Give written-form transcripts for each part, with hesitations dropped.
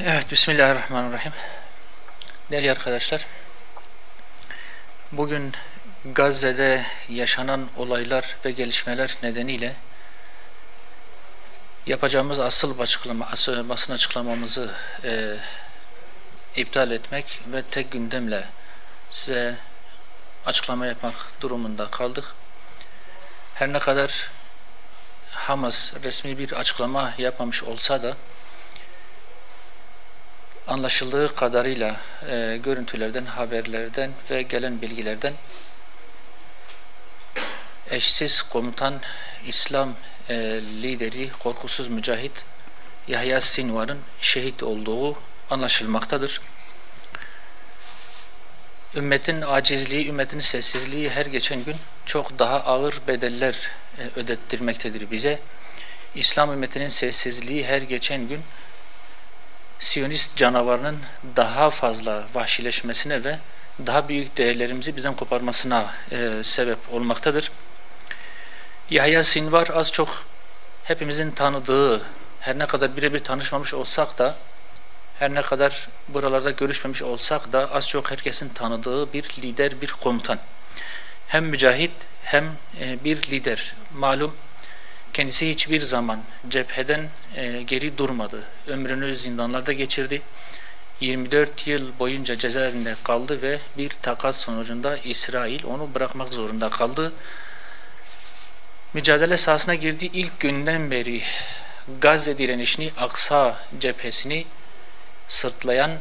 Evet, Bismillahirrahmanirrahim. Değerli arkadaşlar, bugün Gazze'de yaşanan olaylar ve gelişmeler nedeniyle yapacağımız asıl basın açıklamamızı iptal etmek ve tek gündemle size açıklama yapmak durumunda kaldık. Her ne kadar Hamas resmi bir açıklama yapmamış olsa da anlaşıldığı kadarıyla görüntülerden, haberlerden ve gelen bilgilerden eşsiz komutan, İslam lideri, korkusuz mücahit Yahya Sinvar'ın şehit olduğu anlaşılmaktadır. Ümmetin acizliği, ümmetin sessizliği her geçen gün çok daha ağır bedeller ödettirmektedir bize. İslam ümmetinin sessizliği her geçen gün Siyonist canavarının daha fazla vahşileşmesine ve daha büyük değerlerimizi bizden koparmasına sebep olmaktadır. Yahya Sinvar az çok hepimizin tanıdığı, her ne kadar birebir tanışmamış olsak da, her ne kadar buralarda görüşmemiş olsak da az çok herkesin tanıdığı bir lider, bir komutan. Hem mücahit hem bir lider. Malum kendisi hiçbir zaman cepheden geri durmadı. Ömrünü zindanlarda geçirdi. 24 yıl boyunca cezaevinde kaldı ve bir takas sonucunda İsrail onu bırakmak zorunda kaldı. Mücadele sahasına girdiği ilk günden beri Gazze direnişini, Aksa cephesini sırtlayan,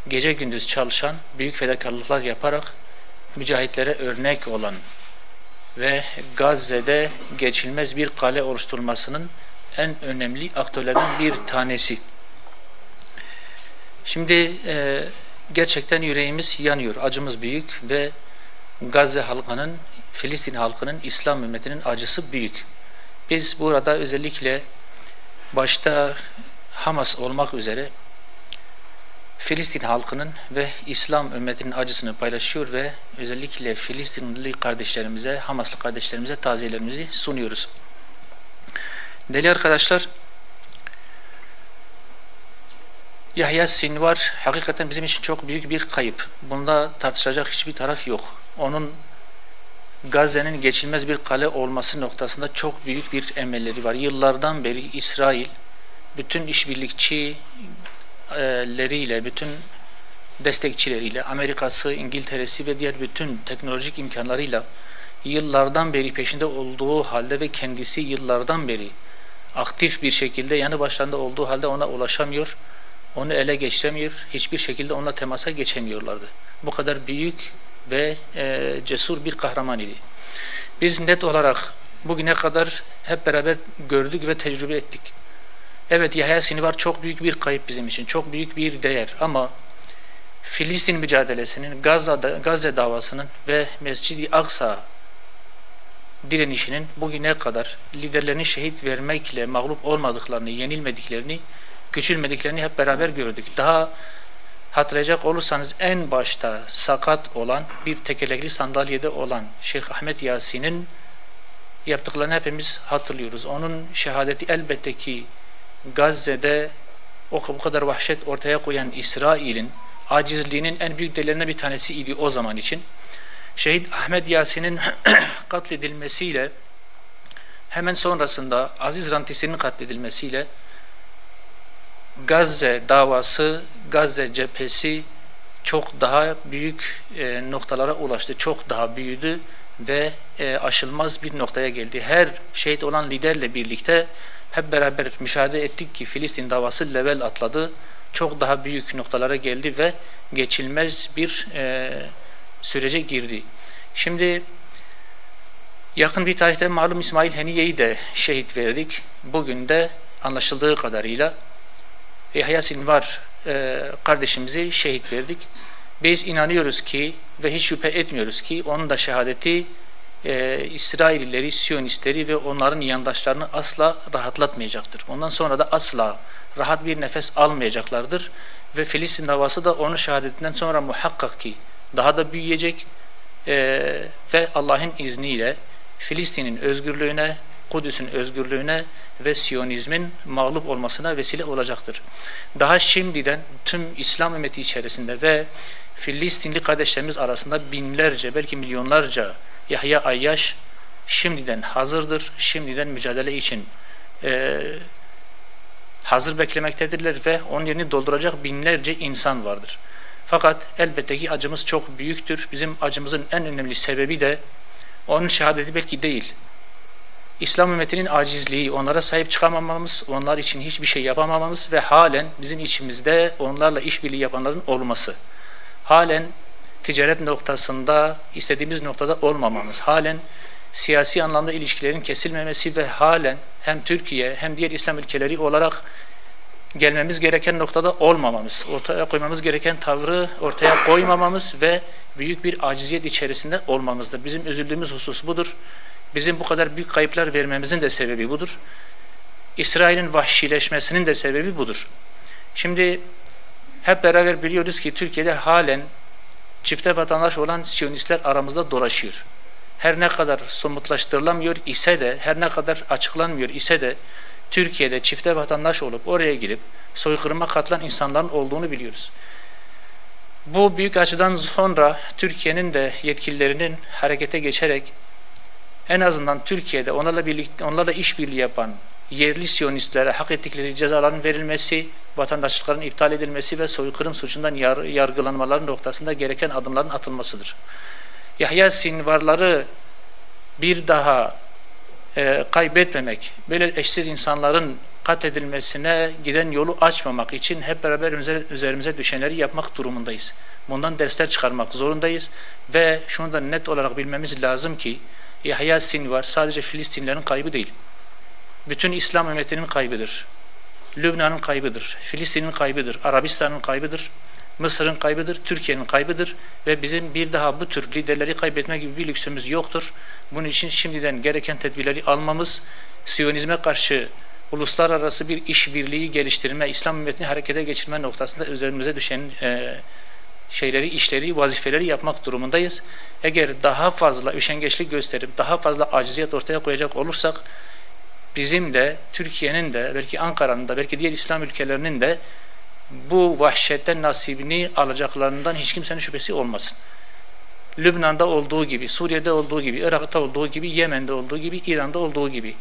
gece gündüz çalışan, büyük fedakarlıklar yaparak mücahitlere örnek olan ve Gazze'de geçilmez bir kale oluşturulmasının en önemli aktörlerden bir tanesi. Şimdi gerçekten yüreğimiz yanıyor, acımız büyük ve Gazze halkının, Filistin halkının, İslam ümmetinin acısı büyük. Biz burada özellikle başta Hamas olmak üzere Filistin halkının ve İslam ümmetinin acısını paylaşıyor ve özellikle Filistinli kardeşlerimize, Hamaslı kardeşlerimize taziyelerimizi sunuyoruz. Değerli arkadaşlar, Yahya Sinvar hakikaten bizim için çok büyük bir kayıp. Bunda tartışacak hiçbir taraf yok. Onun Gazze'nin geçilmez bir kale olması noktasında çok büyük bir emelleri var. Yıllardan beri İsrail bütün işbirlikçileriyle, bütün destekçileriyle, Amerika'sı, İngiltere'si ve diğer bütün teknolojik imkanlarıyla yıllardan beri peşinde olduğu halde ve kendisi yıllardan beri aktif bir şekilde yanı başlarında olduğu halde ona ulaşamıyor, onu ele geçiremiyor, hiçbir şekilde onunla temasa geçemiyorlardı. Bu kadar büyük ve cesur bir kahraman idi. Biz net olarak bugüne kadar hep beraber gördük ve tecrübe ettik. Evet, Yahya Sinvar çok büyük bir kayıp bizim için, çok büyük bir değer ama Filistin mücadelesinin, Gazze davasının ve Mescid-i Aksa direnişinin bugüne kadar liderlerini şehit vermekle mağlup olmadıklarını, yenilmediklerini, küçülmediklerini hep beraber gördük. Daha hatırlayacak olursanız en başta sakat olan, bir tekerlekli sandalyede olan Şeyh Ahmet Yasin'in yaptıklarını hepimiz hatırlıyoruz. Onun şehadeti elbette ki Gazze'de bu kadar vahşet ortaya koyan İsrail'in acizliğinin en büyük delillerinden bir tanesiydi o zaman için. Şehit Ahmet Yasin'in katledilmesiyle hemen sonrasında Aziz Rantisi'nin katledilmesiyle Gazze davası, Gazze cephesi çok daha büyük noktalara ulaştı, çok daha büyüdü ve aşılmaz bir noktaya geldi. Her şehit olan liderle birlikte hep beraber müşahede ettik ki Filistin davası level atladı, çok daha büyük noktalara geldi ve geçilmez bir sürece girdi. Şimdi yakın bir tarihte malum İsmail Haniye'yi de şehit verdik. Bugün de anlaşıldığı kadarıyla Yahya Sinvar kardeşimizi şehit verdik. Biz inanıyoruz ki ve hiç şüphe etmiyoruz ki onun da şehadeti İsraillileri, Siyonistleri ve onların yandaşlarını asla rahatlatmayacaktır. Ondan sonra da asla rahat bir nefes almayacaklardır ve Filistin davası da onun şehadetinden sonra muhakkak ki daha da büyüyecek ve Allah'ın izniyle Filistin'in özgürlüğüne, Kudüs'ün özgürlüğüne ve Siyonizmin mağlup olmasına vesile olacaktır. Daha şimdiden tüm İslam ümmeti içerisinde ve Filistinli kardeşlerimiz arasında binlerce, belki milyonlarca Yahya Ayyaş şimdiden hazırdır, şimdiden mücadele için hazır beklemektedirler ve onun yerini dolduracak binlerce insan vardır. Fakat elbette ki acımız çok büyüktür. Bizim acımızın en önemli sebebi de onun şehadeti belki değil. İslam ümmetinin acizliği, onlara sahip çıkamamamız, onlar için hiçbir şey yapamamamız ve halen bizim içimizde onlarla işbirliği yapanların olması. Halen ticaret noktasında istediğimiz noktada olmamamız, halen siyasi anlamda ilişkilerin kesilmemesi ve halen hem Türkiye hem diğer İslam ülkeleri olarak gelmemiz gereken noktada olmamamız, ortaya koymamız gereken tavrı ortaya koymamamız ve büyük bir aciziyet içerisinde olmamızdır. Bizim üzüldüğümüz husus budur. Bizim bu kadar büyük kayıplar vermemizin de sebebi budur. İsrail'in vahşileşmesinin de sebebi budur. Şimdi hep beraber biliyoruz ki Türkiye'de halen çifte vatandaş olan Siyonistler aramızda dolaşıyor. Her ne kadar somutlaştırılamıyor ise de, her ne kadar açıklanmıyor ise de Türkiye'de çifte vatandaş olup oraya girip soykırıma katılan insanların olduğunu biliyoruz. Bu büyük açıdan sonra Türkiye'nin de yetkililerinin harekete geçerek en azından Türkiye'de onlarla işbirliği yapan yerli Siyonistlere hak ettikleri cezaların verilmesi, vatandaşlıkların iptal edilmesi ve soykırım suçundan yargılanmaları noktasında gereken adımların atılmasıdır. Yahya Sinvarları bir daha kaybetmemek, böyle eşsiz insanların katledilmesine giden yolu açmamak için hep beraber üzerimize düşenleri yapmak durumundayız. Bundan dersler çıkarmak zorundayız ve şunu da net olarak bilmemiz lazım ki Yahya Sinvar sadece Filistinlerin kaybı değil. Bütün İslam ümmetinin kaybıdır. Lübnan'ın kaybıdır, Filistin'in kaybıdır, Arabistan'ın kaybıdır, Mısır'ın kaybıdır, Türkiye'nin kaybıdır ve bizim bir daha bu tür liderleri kaybetme gibi bir lüksümüz yoktur. Bunun için şimdiden gereken tedbirleri almamız, Siyonizme karşı uluslararası bir işbirliği geliştirme, İslam ümmetini harekete geçirme noktasında üzerimize düşen işleri, vazifeleri yapmak durumundayız. Eğer daha fazla üşengeçlik gösterip daha fazla aciziyet ortaya koyacak olursak bizim de, Türkiye'nin de, belki Ankara'nın da, belki diğer İslam ülkelerinin de bu vahşetten nasibini alacaklarından hiç kimsenin şüphesi olmasın. Lübnan'da olduğu gibi, Suriye'de olduğu gibi, Irak'ta olduğu gibi, Yemen'de olduğu gibi, İran'da olduğu gibi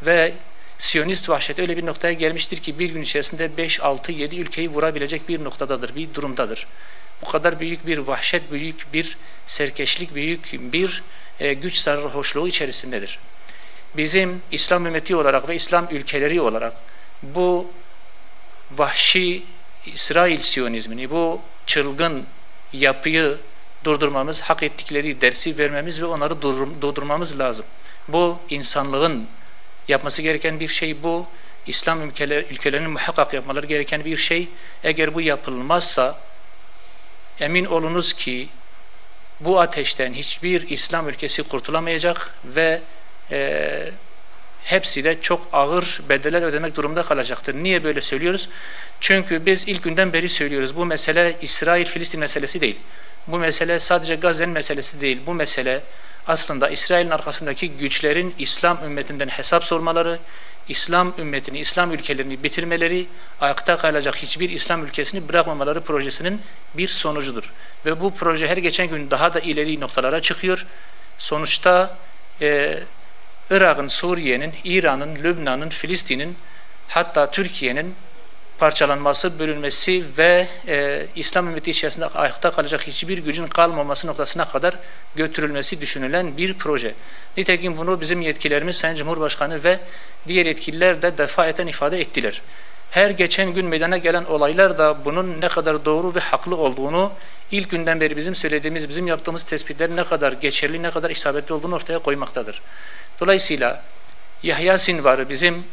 ve Siyonist vahşet öyle bir noktaya gelmiştir ki bir gün içerisinde 5, 6, 7 ülkeyi vurabilecek bir noktadadır, bir durumdadır. Bu kadar büyük bir vahşet, büyük bir serkeşlik, büyük bir güç sarhoşluğu içerisindedir. Bizim İslam ümmeti olarak ve İslam ülkeleri olarak bu vahşi İsrail Siyonizmini, bu çılgın yapıyı durdurmamız, hak ettikleri dersi vermemiz ve onları durdurmamız lazım. Bu insanlığın yapması gereken bir şey bu. İslam ülkelerinin muhakkak yapmaları gereken bir şey. Eğer bu yapılmazsa emin olunuz ki bu ateşten hiçbir İslam ülkesi kurtulamayacak ve hepsi de çok ağır bedeller ödemek durumunda kalacaktır. Niye böyle söylüyoruz? Çünkü biz ilk günden beri söylüyoruz. Bu mesele İsrail-Filistin meselesi değil. Bu mesele sadece Gazze'nin meselesi değil. Bu mesele aslında İsrail'in arkasındaki güçlerin İslam ümmetinden hesap sormaları, İslam ümmetini, İslam ülkelerini bitirmeleri, ayakta kalacak hiçbir İslam ülkesini bırakmamaları projesinin bir sonucudur. Ve bu proje her geçen gün daha da ileri noktalara çıkıyor. Sonuçta Irak'ın, Suriye'nin, İran'ın, Lübnan'ın, Filistin'in, hatta Türkiye'nin parçalanması, bölünmesi ve İslam ümmeti içerisinde ayakta kalacak hiçbir gücün kalmaması noktasına kadar götürülmesi düşünülen bir proje. Nitekim bunu bizim yetkilerimiz, Sayın Cumhurbaşkanı ve diğer yetkililer de defaten ifade ettiler. Her geçen gün meydana gelen olaylar da bunun ne kadar doğru ve haklı olduğunu ilk günden beri bizim söylediğimiz, bizim yaptığımız tespitlerin ne kadar geçerli, ne kadar isabetli olduğunu ortaya koymaktadır. Dolayısıyla Yahya Sinvar'ı bizim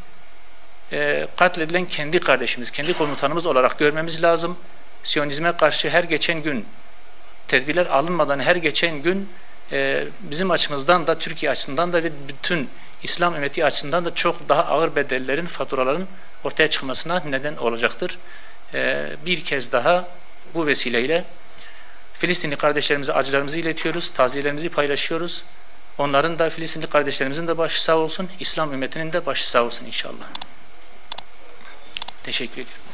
katledilen kendi kardeşimiz, kendi komutanımız olarak görmemiz lazım. Siyonizme karşı her geçen gün tedbirler alınmadan her geçen gün bizim açımızdan da, Türkiye açısından da ve bütün İslam ümmeti açısından da çok daha ağır bedellerin, faturaların ortaya çıkmasına neden olacaktır. Bir kez daha bu vesileyle Filistinli kardeşlerimize acılarımızı iletiyoruz, taziyelerimizi paylaşıyoruz. Onların da, Filistinli kardeşlerimizin de başı sağ olsun, İslam ümmetinin de başı sağ olsun inşallah. Teşekkür ediyorum.